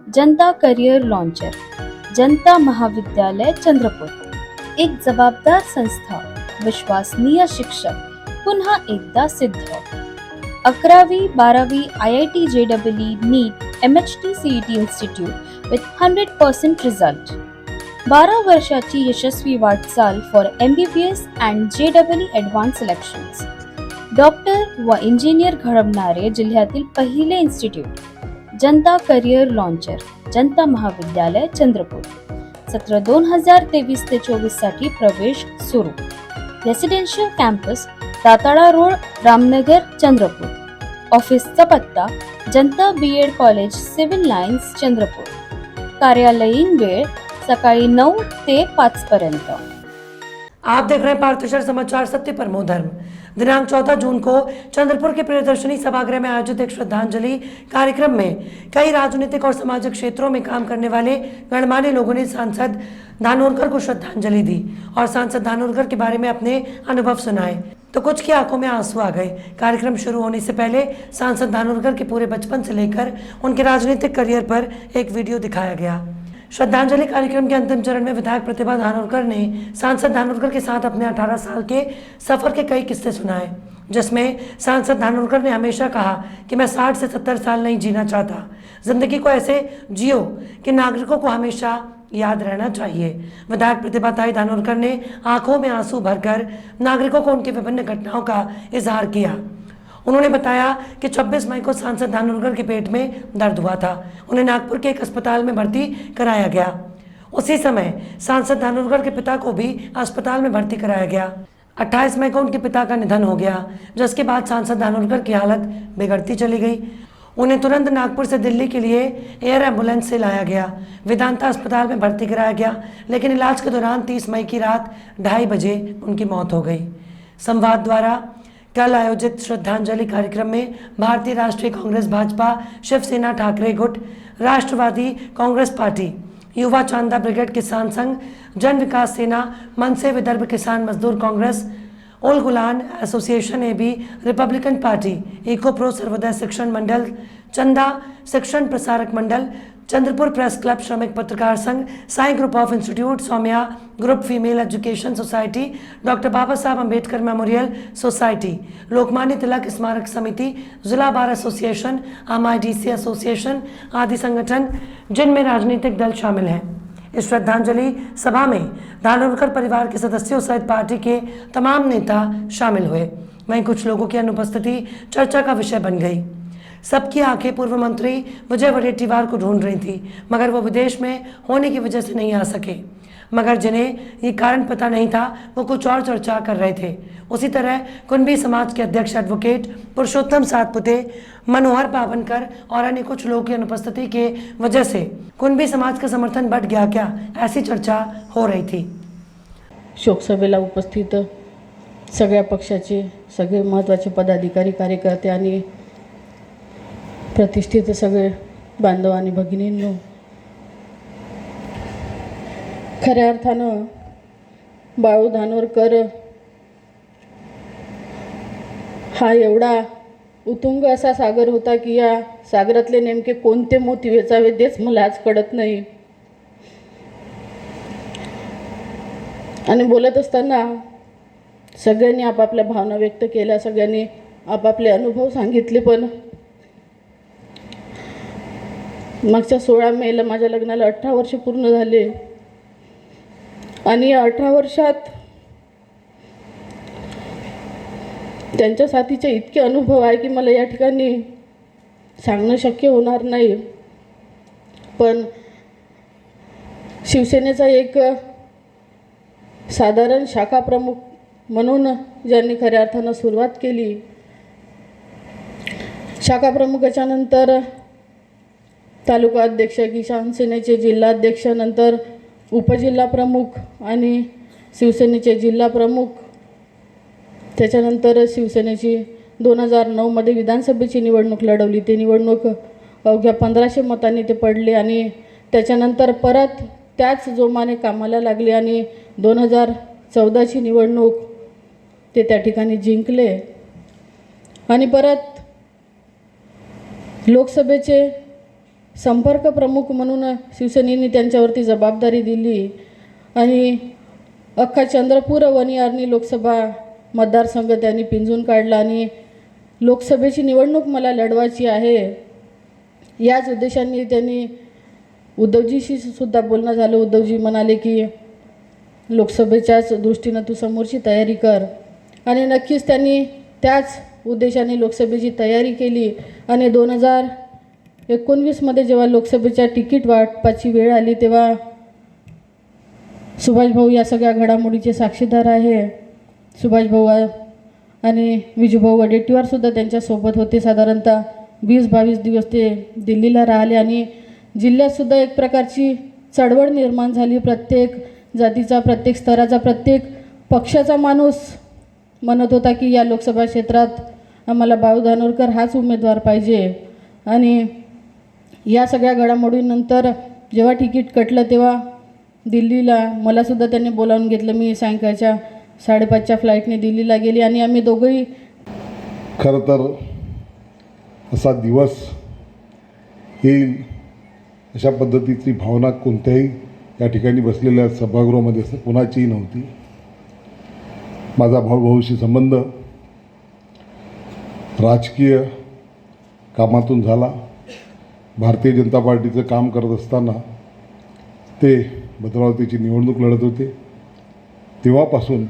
जनता career launcher, Janata महाविद्यालय चंद्रपूर। एक जबाबदार संस्था, विश्वसनीय शिक्षक, पुन्हा एकदा सिद्ध। 11वी 12वी IIT JEE NEET MHT CET institute with 100% result. 12 वर्षाची यशस्वी वाटचाल for MBBS and JEE advance selections. Doctor व इंजिनियर घडवणारे जिल्ह्यातील पहिले institute, Janata career launcher, Janata महाविद्यालय चंद्रपूर। सत्र 2023 ते 24 साठी प्रवेश सुरू। Residential campus, Datala road, Ramnagar, Chandrapur. ऑफिसचा पत्ता, Janata BEd college, civil lines, Chandrapur. कार्यालयीन वेळ सकाळी 9 ते 5 पर्यंत। आप देख रहे हैं पार्थशर समाचार सत्य परमो धर्म। दिनांक 14 जून को चंद्रपुर के प्रियदर्शनी सभागृह में आयोजित एक श्रद्धांजलि कार्यक्रम में कई राजनीतिक और सामाजिक क्षेत्रों में काम करने वाले गणमान्य लोगों ने सांसद धानोरकर को श्रद्धांजलि दी और सांसद धानोरकर के बारे में अपने अनुभव सुनाए तो कुछ की आंखों में आंसू आ गए। कार्यक्रम शुरू होने से पहले सांसद धानोरकर के पूरे बचपन से लेकर उनके राजनीतिक करियर पर एक वीडियो दिखाया गया। श्रद्धांजलि कार्यक्रम के अंतिम चरण में विधायक प्रतिभा धानोरकर ने सांसद धानोरकर के साथ अपने 18 साल के सफर के कई किस्से सुनाए, जिसमें सांसद धानोरकर ने हमेशा कहा कि मैं 60 से 70 साल नहीं जीना चाहता। जिंदगी को ऐसे जियो कि नागरिकों को हमेशा याद रहना चाहिए। विधायक प्रतिभाताई धानोरकर ने आंखों में आंसू भरकर नागरिकों को उनकी विभिन्न घटनाओं का इजहार किया। उन्होंने बताया कि 26 मई को सांसद धानोरकर के पेट में दर्द हुआ था। उन्हें नागपुर के एक अस्पताल में भर्ती कराया गया। उसी समय सांसद धानोरकर के पिता को भी अस्पताल में भर्ती कराया गया। 28 मई को उनके पिता का निधन हो गया, जिसके बाद सांसद धानोरकर की हालत बिगड़ती चली गई। उन्हें तुरंत नागपुर से दिल्ली के लिए एयर एम्बुलेंस से लाया गया, वेदांता अस्पताल में भर्ती कराया गया, लेकिन इलाज के दौरान 30 मई की रात 2:30 बजे उनकी मौत हो गई। संवाद द्वारा कल आयोजित श्रद्धांजलि कार्यक्रम में भारतीय राष्ट्रीय कांग्रेस, भाजपा, शिवसेना, ठाकरे गुट, राष्ट्रवादी कांग्रेस पार्टी, युवा चांदा ब्रिगेड, किसान संघ, जन विकास सेना, मनसे, Vidarbha Kisan Mazdoor Congress, Ul Gulan association AB, Republican party, eco pro, Sarvodaya Shikshan Mandal, Chanda Shikshan Prasarak Mandal, Chandrapur press club, Shramik Patrakar Sangh, Sai group of institute, Saumya group, female education society, doctor Baba Saheb Ambedkar memorial society, Lokmanya Tilak Smarak Samiti, जिला बार एसोसिएशन, MIDC एसोसिएशन आदि संगठन, जिनमें राजनीतिक दल शामिल हैं। इस श्रद्धांजलि सभा में धानोरकर परिवार के सदस्यों सहित पार्टी के तमाम नेता शामिल हुए। वहीं कुछ लोगों की अनुपस्थिति चर्चा का विषय बन गई। सबकी आंखें पूर्व मंत्री विजय वडेट्टीवार को ढूंढ रही थी, मगर वो विदेश में होने की वजह से नहीं आ सके। मगर जिन्हें ये कारण पता नहीं था वो कुछ और चर्चा कर रहे थे। उसी तरह कुंभी समाज के अध्यक्ष एडवोकेट पुरुषोत्तम सातपुते, मनोहर पावनकर और अन्य कुछ लोगों की अनुपस्थिति के वजह से कुंभी समाज का समर्थन बढ़ गया क्या, ऐसी चर्चा हो रही थी। शोकसभेला उपस्थित सगळ्या पक्षाचे सगळे महत्त्वाचे पदाधिकारी, कार्यकर्ते आणि प्रतिष्ठित सगळे बांधव आणि भगिनींनो, खऱ्या अर्थानं बाळू धानोरकर हा एवढा उतुंग असा सागर होता की या सागरातले नेमके कोणते मोती वेचावे तेच मला आज कळत नाही। आणि बोलत असताना सगळ्यांनी आपापल्या भावना व्यक्त केल्या, सगळ्यांनी आपापले अनुभव सांगितले, पण मागच्या 16 मेला माझ्या लग्नाला 18 वर्ष पूर्ण झाले आणि 18 वर्षात त्यांच्या साथीचे इतके अनुभव आहे की मला या ठिकाणी सांगणं शक्य होणार नाही। पण शिवसेनेचा एक साधारण शाखा प्रमुख म्हणून ज्यांनी खऱ्या अर्थानं सुरुवात केली, शाखा प्रमुखाच्या नंतर तालुका अध्यक्ष, किसान सेनेचे जिल्हाध्यक्ष, नंतर उपजिल्हा प्रमुख आणि शिवसेनेचे जिल्हा प्रमुख, त्याच्यानंतर शिवसेनेची 2009 मध्ये विधानसभेची निवडणूक लढवली। ते निवडणूक अवघ्या 1500 मतांनी ते पडले आणि त्याच्यानंतर परत त्याच जोमाने कामाला लागले आणि 2014ची निवडणूक ते त्या ठिकाणी जिंकले आणि परत लोकसभेचे संपर्क प्रमुख म्हणून शिवसेनेने त्यांच्यावरती जबाबदारी दिली आणि अख्खा चंद्रपूर वनी आर्णी लोकसभा मतदारसंघ त्यांनी पिंजून काढला आणि लोकसभेची निवडणूक मला लढवायची आहे याच उद्देशाने त्यांनी उद्धवजीशी सुद्धा बोलणं झालं. उद्धवजी म्हणाले की लोकसभेच्याच दृष्टीनं तू समोरची तयारी कर आणि नक्कीच त्यांनी त्याच उद्देशाने लोकसभेची तयारी केली आणि 2019मध्ये जेव्हा लोकसभेच्या तिकीट वाटपाची वेळ आली तेव्हा सुभाषभाऊ या सगळ्या घडामोडीचे साक्षीदार आहे. सुभाषभाऊ आणि विजूभाऊ वडेट्टीवारसुद्धा त्यांच्यासोबत होते. साधारणतः 20-22 दिवस ते दिल्लीला राहिले आणि जिल्ह्यातसुद्धा एक प्रकारची चळवळ निर्माण झाली. प्रत्येक जातीचा, प्रत्येक स्तराचा, प्रत्येक पक्षाचा माणूस म्हणत होता की या लोकसभा क्षेत्रात आम्हाला बाळू धानोरकर हाच उमेदवार पाहिजे. आणि या सगळ्या घडामोडीनंतर जेव्हा तिकीट कटलं तेव्हा दिल्लीला मलासुद्धा त्यांनी बोलावून घेतलं. मी सायंकाळच्या 5:30च्या फ्लाईटने दिल्लीला गेली आणि आम्ही दोघंही खरं तर असा दिवस येईल अशा पद्धतीची भावना कोणत्याही या ठिकाणी बसलेल्या सभागृहामध्ये कोणाचीही नव्हती. माझा भाऊभाऊशी संबंध राजकीय कामातून झाला. भारतीय जनता पार्टीचं काम करत असताना ते भद्रावतीची निवडणूक लढत होते. तेव्हापासून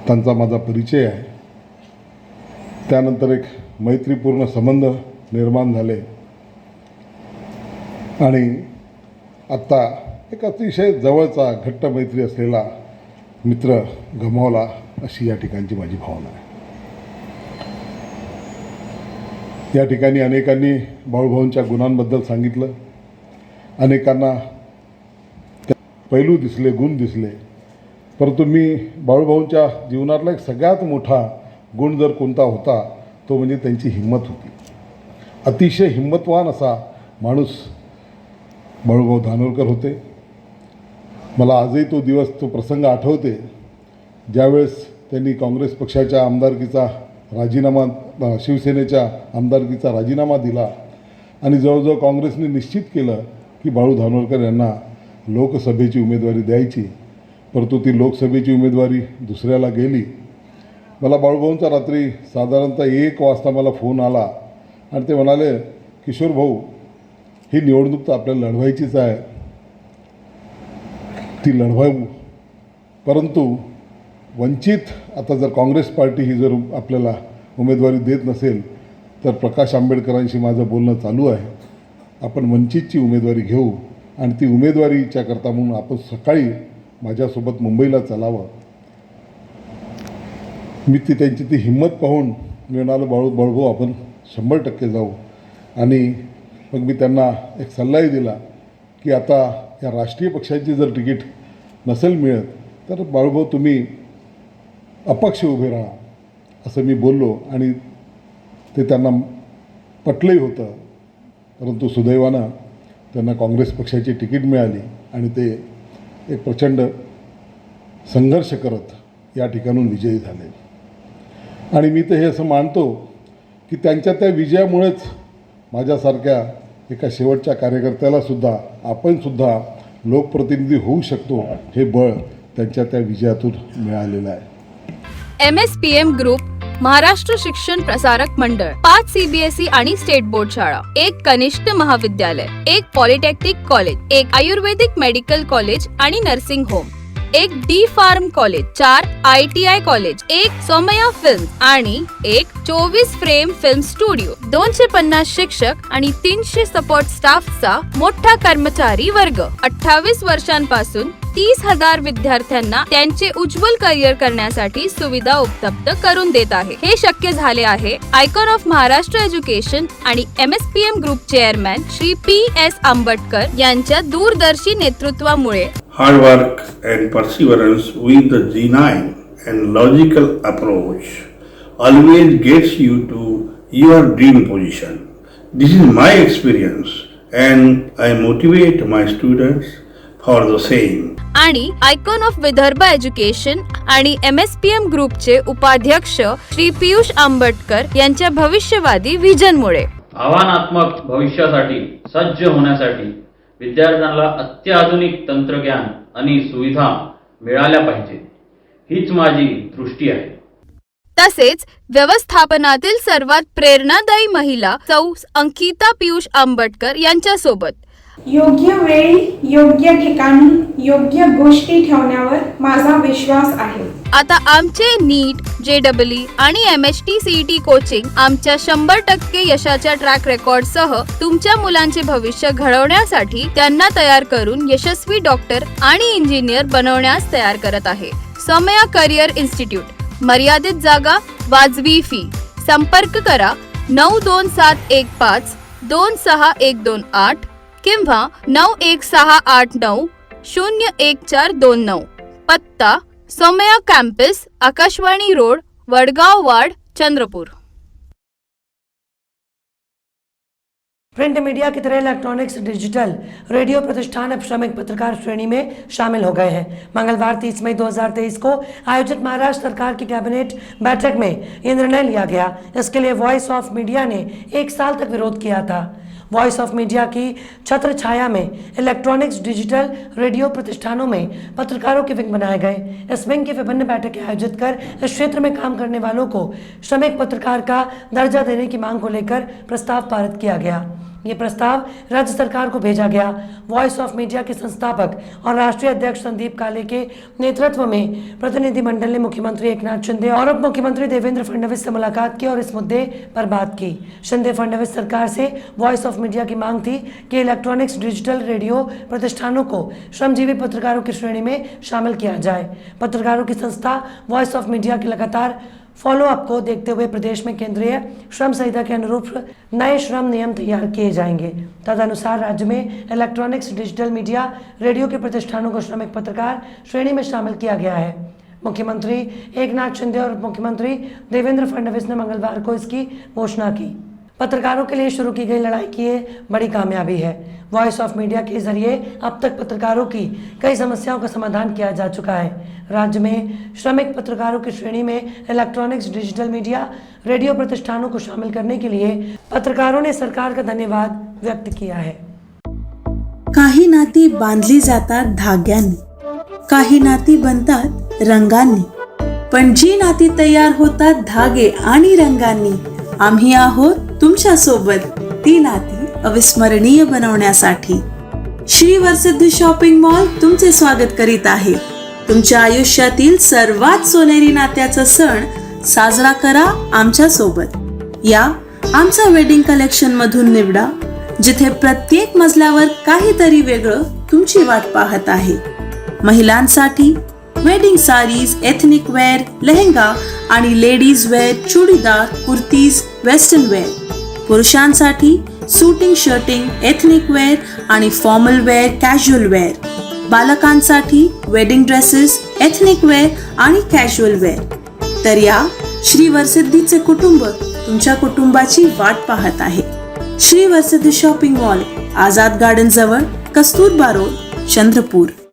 त्यांचा माझा परिचय आहे. त्यानंतर एक मैत्रीपूर्ण संबंध निर्माण झाले आणि आत्ता एक अतिशय जवळचा घट्ट मैत्री असलेला मित्र गमावला अशी या ठिकाणची माझी भावना आहे. या ठिकाणी अनेकांनी बाळूभाऊंच्या गुणांबद्दल सांगितलं. अनेकांना पैलू दिसले, गुण दिसले. परंतु मी बाळूभाऊंच्या जीवनातला एक सगळ्यात मोठा गुण जर कोणता होता तो म्हणजे त्यांची हिंमत होती. अतिशय हिंमतवान असा माणूस बाळूभाऊ धानोरकर होते. मला आजही तो दिवस, तो प्रसंग आठवते ज्यावेळेस त्यांनी काँग्रेस पक्षाच्या आमदारकीचा राजीनामा, शिवसेनेच्या आमदारकीचा राजीनामा दिला आणि जवळजवळ काँग्रेसने निश्चित केलं की बाळू धानोरकर यांना लोकसभेची उमेदवारी द्यायची. परंतु ती लोकसभेची उमेदवारी दुसऱ्याला गेली. मला बाळूभाऊंचा रात्री साधारणतः 1 वाजता मला फोन आला आणि ते म्हणाले, किशोर भाऊ, ही निवडणूक तर आपल्याला लढवायचीच आहे, ती लढवाऊ, परंतु वंचित आता जर काँग्रेस पार्टी ही जर आपल्याला उमेदवारी देत नसेल तर प्रकाश आंबेडकरांशी माझं बोलणं चालू आहे. आपण वंचितची उमेदवारी घेऊ आणि ती उमेदवारीच्या करता म्हणून आपण सकाळी माझ्यासोबत मुंबईला चालावं. मी त्यांची ती हिंमत पाहून मी म्हणालो, बाळूभाऊ आपण 100% जाऊ. आणि मग मी त्यांना एक सल्लाही दिला की आता या राष्ट्रीय पक्षाची जर तिकीट नसेल मिळत तर बाळूभाऊ तुम्ही अपक्ष उभे राहा असं मी बोललो आणि ते त्यांना पटलंही होतं. परंतु सुदैवानं त्यांना काँग्रेस पक्षाची तिकीट मिळाली आणि ते एक प्रचंड संघर्ष करत या ठिकाणून विजयी झाले. आणि मी तर हे असं मानतो की त्यांच्या त्या विजयामुळेच माझ्यासारख्या एका शेवटच्या कार्यकर्त्यालासुद्धा आपणसुद्धा लोकप्रतिनिधी होऊ शकतो हे बळ त्यांच्या त्या विजयातून मिळालेलं आहे. MSPM ग्रुप, महाराष्ट्र शिक्षण प्रसारक मंडळ, 5 CBSE आणि स्टेट बोर्ड शाळा, 1 कनिष्ठ महाविद्यालय, 1 polytechnic college, 1 ayurvedic medical college आणि nursing home, 1 D pharm college, 4 ITI college, 1 सोमया फिल्म आणि 1 24 फ्रेम फिल्म स्टुडिओ, 250 शिक्षक आणि 300 सपोर्ट स्टाफचा मोठा कर्मचारी वर्ग, 28 वर्षांपासून 30,000 विद्यार्थ्यांना त्यांचे उज्ज्वल करिअर करण्यासाठी सुविधा उपलब्ध करून देत आहे. हे शक्य झाले आहे आयकॉन ऑफ महाराष्ट्र एज्युकेशन आणि MSPM group chairman Shri PS Ambatkar यांच्या दूरदर्शी नेतृत्वामुळे. Hard work and perseverance with the genuine and logical approach always gets you to your dream position. This is my experience and I motivate my students for the same. आणि icon of Vidarbha education आणि MSPM ग्रुपचे उपाध्यक्ष श्री पियुष आंबटकर यांच्या भविष्यवादी व्हिजनमुळे. आव्हानात्मक भविष्यासाठी सज्ज होण्यासाठी विद्यार्थ्यांना अत्याधुनिक तंत्रज्ञान आणि सुविधा मिळाल्या पाहिजे, हीच माझी दृष्टी आहे. तसेच व्यवस्थापनातील सर्वात प्रेरणादायी महिला सौ अंकिता पियुष आंबटकर यांच्यासोबत योग्य वेळी योग्य ठिकाणी योग्य गोष्टी ठेवण्यावर माझा विश्वास आहे. आता आमचे नीट, JEE आणि MHT CET कोचिंग आमच्या 100% यशाच्या ट्रॅक रेकॉर्ड सह तुमच्या मुलांचे भविष्य घडवण्यासाठी त्यांना तयार करून यशस्वी डॉक्टर आणि इंजिनियर बनवण्यास तयार करत आहे. समया करिअर इन्स्टिट्यूट. मर्यादित जागा, वाजवी फी. संपर्क करा 92615261128 किंवा 9168901429. पत्ता Samaya campus, Akashvani road, Wadgaon ward, Chandrapur. Print media की तरह इलेक्ट्रॉनिक्स, डिजिटल, रेडियो प्रतिष्ठान अब श्रमिक पत्रकार श्रेणी में शामिल हो गए हैं. मंगलवार 30 मई 2023 को आयोजित महाराष्ट्र सरकार की कैबिनेट बैठक में ये निर्णय लिया गया. इसके लिए वॉइस ऑफ मीडिया ने 1 साल तक विरोध किया था. वॉइस ऑफ मीडिया की छत्र छाया में इलेक्ट्रॉनिक्स, डिजिटल, रेडियो प्रतिष्ठानों में पत्रकारों के विंग बनाए गए. इस विंग की विभिन्न बैठकें आयोजित कर इस क्षेत्र में काम करने वालों को श्रमिक पत्रकार का दर्जा देने की मांग को लेकर प्रस्ताव पारित किया गया. ये प्रस्ताव राज्य सरकार को भेजा गया. वॉइस ऑफ मीडिया के संस्थापक और राष्ट्रीय अध्यक्ष संदीप काले के नेतृत्व में प्रतिनिधिमंडल ने मुख्यमंत्री एकनाथ शिंदे और उप मुख्यमंत्री देवेंद्र फडणवीस से मुलाकात की और इस मुद्दे पर बात की. शिंदे फडणवीस सरकार से वॉइस ऑफ मीडिया की मांग थी कि इलेक्ट्रॉनिक्स, डिजिटल, रेडियो प्रतिष्ठानों को श्रमजीवी पत्रकारों की श्रेणी में शामिल किया जाए. पत्रकारों की संस्था वॉइस ऑफ मीडिया के लगातार फॉलोअप को देखते हुए प्रदेश में केंद्रीय श्रम संहिता के अनुरूप नए श्रम नियम तैयार किए जाएंगे. तदनुसार राज्य में इलेक्ट्रॉनिक्स, डिजिटल मीडिया, रेडियो के प्रतिष्ठानों को श्रमिक पत्रकार श्रेणी में शामिल किया गया है. मुख्यमंत्री एकनाथ शिंदे और मुख्यमंत्री देवेंद्र फडणवीस ने मंगलवार को इसकी घोषणा की. पत्रकारों के लिए शुरू की गई लड़ाई की ये बड़ी कामयाबी है. वॉइस ऑफ मीडिया के जरिए अब तक पत्रकारों की कई समस्याओं का समाधान किया जा चुका है. राज्य में श्रमिक पत्रकारों की श्रेणी में इलेक्ट्रॉनिक्स, डिजिटल मीडिया, रेडियो प्रतिष्ठानों को शामिल करने के लिए पत्रकारों ने सरकार का धन्यवाद व्यक्त किया है. काही नाती बांधली जातात धाग्यांनी, काही नाती बनतात रंगांनी, पण जी नाती तयार होतात धागे आणि रंगांनी, आम्ही आहोत तुमच्या सोबत ती नाती अविस्मरणीय बनवण्यासाठी. श्री वरसिद्धी शॉपिंग मॉल तुमचे स्वागत करीत आहे. तुमच्या आयुष्यातील सर्वात सोनेरी नात्याचा सण साजरा करा आमच्या सोबत. या आमचा वेडिंग कलेक्शन मधून निवडा, जिथे प्रत्येक मजल्यावर काहीतरी वेगळं तुमची वाट पाहत आहे. महिलांसाठी wedding saris, ethnic wear, lehenga आणि ladies wear, churidar, kurtis, western wear. पुरुषांसाठी सूटिंग, शर्टिंग, एथनिक वेअर आणि फॉर्मल वेअर, कॅज्युअल वेअर. बालकांसाठी वेडिंग ड्रेसेस, एथनिक वेअर आणि कॅज्युअल वेअर. तर या श्री वरसिद्धीचे कुटुंब तुमच्या कुटुंबाची वाट पाहत आहे. Shri Varsiddhi shopping mall, Azad garden जवळ, कस्तुरबा रोड, चंद्रपूर.